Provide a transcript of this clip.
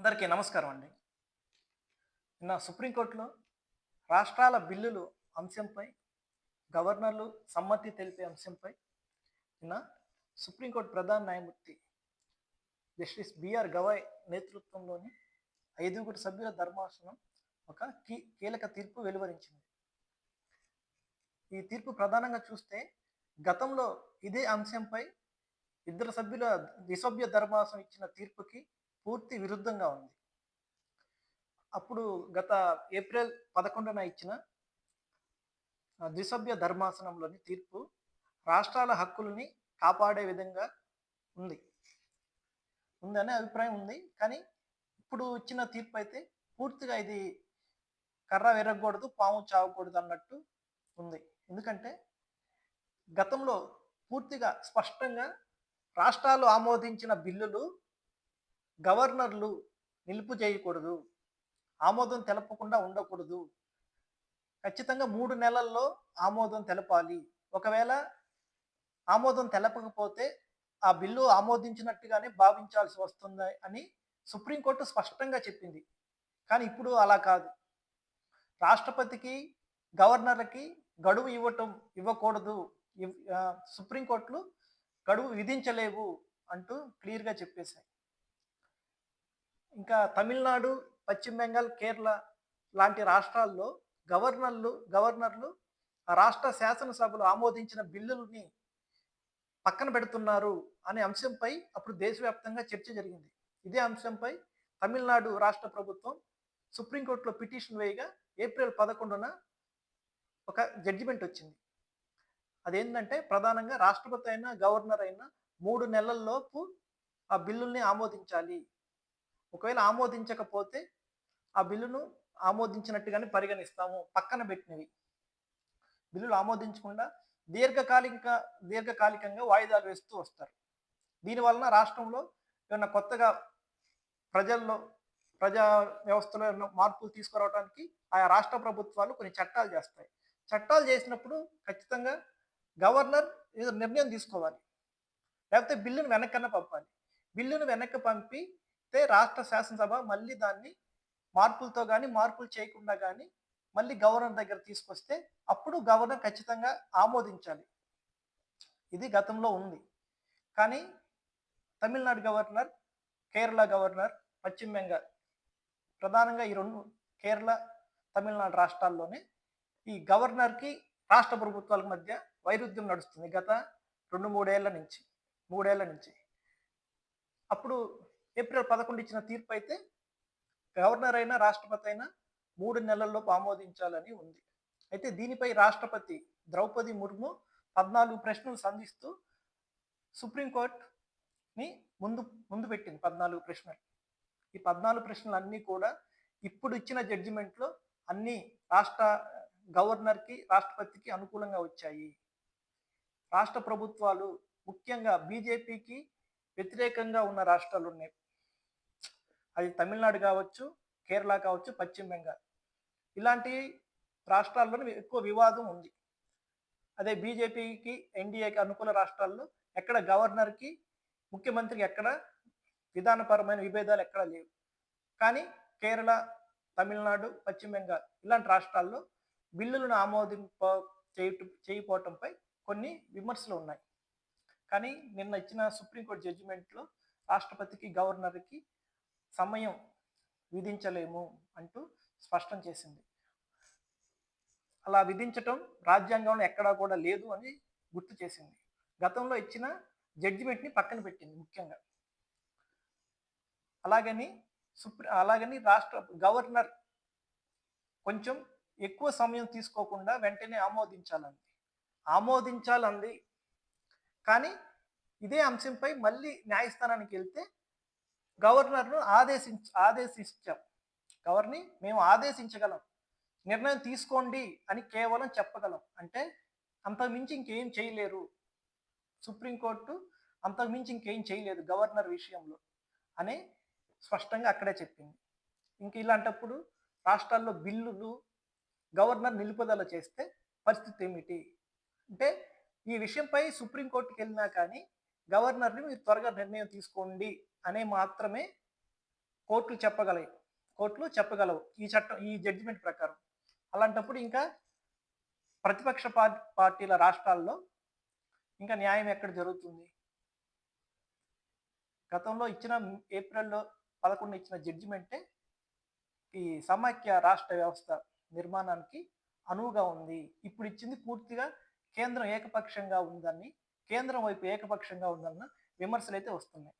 అందరికీ నమస్కారం అండి. నిన్న సుప్రీంకోర్టులో రాష్ట్రాల బిల్లులు అంశంపై గవర్నర్లు సమ్మతి తెలిపే అంశంపై నిన్న సుప్రీంకోర్టు ప్రధాన న్యాయమూర్తి జస్టిస్ బిఆర్ గవాయ్ నేతృత్వంలోని 5 సభ్యుల ధర్మాసనం ఒక కీలక తీర్పు వెలువరించింది. ఈ తీర్పు ప్రధానంగా చూస్తే గతంలో ఇదే అంశంపై 2 సభ్యుల ద్విసభ్య ధర్మాసనం ఇచ్చిన తీర్పుకి పూర్తి విరుద్ధంగా ఉంది. అప్పుడు గత ఏప్రిల్ 11న ఇచ్చిన ద్విసభ్య ధర్మాసనంలోని తీర్పు రాష్ట్రాల హక్కులని కాపాడే విధంగా ఉంది ఉందనే అభిప్రాయం ఉంది. కానీ ఇప్పుడు ఇచ్చిన తీర్పు అయితే పూర్తిగా ఇది కర్ర విరగకూడదు, పాము చావకూడదు అన్నట్టు ఉంది. ఎందుకంటే గతంలో పూర్తిగా స్పష్టంగా రాష్ట్రాలు ఆమోదించిన బిల్లులు గవర్నర్లు నిలుపు చేయకూడదు, ఆమోదం తెలపకుండా ఉండకూడదు. ఖచ్చితంగా 3 నెలల్లో ఆమోదం తెలపాలి. ఒకవేళ ఆమోదం తెలపకపోతే ఆ బిల్లు ఆమోదించినట్టుగానే భావించాల్సి వస్తుంది అని సుప్రీంకోర్టు స్పష్టంగా చెప్పింది. కానీ ఇప్పుడు అలా కాదు. రాష్ట్రపతికి, గవర్నర్‌లకి గడువు ఇవ్వకూడదు. సుప్రీంకోర్టులు గడువు విధించలేవు అంటూ క్లియర్‌గా చెప్పేశాయి. ఇంకా తమిళనాడు, పశ్చిమ బెంగాల్, కేరళ లాంటి రాష్ట్రాల్లో గవర్నర్లు ఆ రాష్ట్ర శాసనసభలు ఆమోదించిన బిల్లులని పక్కన పెడుతున్నారు అనే అంశంపై అప్పుడు దేశవ్యాప్తంగా చర్చ జరిగింది. ఇదే అంశంపై తమిళనాడు రాష్ట్ర ప్రభుత్వం సుప్రీంకోర్టులో పిటిషన్ వేయగా ఏప్రిల్ 11న ఒక జడ్జిమెంట్ వచ్చింది. అదేంటంటే ప్రధానంగా రాష్ట్రపతి అయినా, గవర్నర్ అయినా 3 నెలల్లోపు ఆ బిల్లుల్ని ఆమోదించాలి. ఒకవేళ ఆమోదించకపోతే ఆ బిల్లును ఆమోదించినట్టుగానే పరిగణిస్తాము. పక్కన పెట్టినవి బిల్లులు ఆమోదించకుండా దీర్ఘకాలికంగా వాయిదాలు వేస్తూ వస్తారు. దీనివలన రాష్ట్రంలో ఏమన్నా కొత్తగా ప్రజల్లో ప్రజా వ్యవస్థలో ఏమన్నా మార్పులు తీసుకురావడానికి ఆయా రాష్ట్ర ప్రభుత్వాలు కొన్ని చట్టాలు చేస్తాయి. చట్టాలు చేసినప్పుడు ఖచ్చితంగా గవర్నర్ ఏదో నిర్ణయం తీసుకోవాలి. లేకపోతే బిల్లును వెనక్కన్నా పంపాలి. బిల్లును వెనక్కి పంపితే రాష్ట్ర శాసనసభ మళ్ళీ దాన్ని మార్పులతో గాని, మార్పులు చేయకుండా గాని మళ్ళీ గవర్నర్ దగ్గర తీసుకొస్తే అప్పుడు గవర్నర్ ఖచ్చితంగా ఆమోదించాలి. ఇది గతంలో ఉంది. కానీ తమిళనాడు గవర్నర్, కేరళ గవర్నర్, పశ్చిమ బెంగాల్ ప్రధానంగా ఈ 2 కేరళ, తమిళనాడు రాష్ట్రాల్లోనే ఈ గవర్నర్‌కి, రాష్ట్ర ప్రభుత్వాల మధ్య వైరుధ్యం నడుస్తుంది గత 2, 3 ఏళ్ల నుంచి. అప్పుడు ఏప్రిల్ 11 ఇచ్చిన తీర్పు అయితే గవర్నర్ అయినా, రాష్ట్రపతి అయినా 3 నెలల్లోపు ఆమోదించాలని ఉంది. అయితే దీనిపై రాష్ట్రపతి ద్రౌపది ముర్ము 14 ప్రశ్నలు సంధిస్తూ సుప్రీంకోర్టుని ముందు పెట్టింది 14 ప్రశ్నలు. ఈ 14 ప్రశ్నలన్నీ కూడా ఇప్పుడు ఇచ్చిన జడ్జిమెంట్‌లో అన్నీ గవర్నర్‌కి, రాష్ట్రపతికి అనుకూలంగా వచ్చాయి. రాష్ట్ర ప్రభుత్వాలు ముఖ్యంగా బీజేపీకి వ్యతిరేకంగా ఉన్న రాష్ట్రాలున్నాయి. అది తమిళనాడు కావచ్చు, కేరళ కావచ్చు, పశ్చిమ బెంగాల్. ఇలాంటి రాష్ట్రాల్లోనే ఎక్కువ వివాదం ఉంది. అదే బీజేపీకి, ఎన్డీఏకి అనుకూల రాష్ట్రాల్లో ఎక్కడ గవర్నర్‌కి, ముఖ్యమంత్రికి ఎక్కడ విధానపరమైన విభేదాలు ఎక్కడ లేవు. కానీ కేరళ, తమిళనాడు, పశ్చిమ బెంగాల్ ఇలాంటి రాష్ట్రాల్లో బిల్లులను చేయకపోవటంపై కొన్ని విమర్శలు ఉన్నాయి. కానీ నిన్న ఇచ్చిన సుప్రీంకోర్టు జడ్జిమెంట్‌లో రాష్ట్రపతికి, గవర్నర్‌కి సమయం విధించలేము అంటూ స్పష్టం చేసింది. అలా విధించటం రాజ్యాంగంలో ఎక్కడా కూడా లేదు అని గుర్తు చేసింది. గతంలో ఇచ్చిన జడ్జిమెంట్‌ని పక్కన పెట్టింది ముఖ్యంగా. అలాగని గవర్నర్ కొంచెం ఎక్కువ సమయం తీసుకోకుండా వెంటనే ఆమోదించాలంది. కానీ ఇదే అంశంపై మళ్ళీ న్యాయస్థానానికి వెళ్తే గవర్నర్‌ను ఆదేశించాం. మేము ఆదేశించగలం. నిర్ణయం తీసుకోండి అని కేవలం చెప్పగలం. అంటే అంతకుమించి ఇంకేం చేయలేరు. సుప్రీంకోర్టు అంతకుమించి ఇంకేం చేయలేదు గవర్నర్ విషయంలో అని స్పష్టంగా అక్కడే చెప్పింది. ఇంక ఇలాంటప్పుడు రాష్ట్రాల్లో బిల్లులు గవర్నర్ నిలుపుదల చేస్తే పరిస్థితి ఏమిటి? అంటే ఈ విషయంపై సుప్రీంకోర్టుకి వెళ్ళినా కానీ గవర్నర్‌ని మీరు త్వరగా నిర్ణయం తీసుకోండి అనే మాత్రమే కోర్టులు చెప్పగలయి. కోర్టులు చెప్పగలవు. ఈ జడ్జిమెంట్ ప్రకారం. అలాంటప్పుడు ఇంకా ప్రతిపక్ష పార్టీల రాష్ట్రాల్లో ఇంకా న్యాయం ఎక్కడ జరుగుతుంది? గతంలో ఇచ్చిన ఏప్రిల్‌లో 11 ఇచ్చిన జడ్జిమెంటే ఈ సమాఖ్య రాష్ట్ర వ్యవస్థ నిర్మాణానికి అనువుగా ఉంది. ఇప్పుడిచ్చింది పూర్తిగా కేంద్రం ఏకపక్షంగా ఉందని, కేంద్రం వైపు ఏకపక్షంగా ఉందన్న విమర్శలైతే వస్తున్నాయి.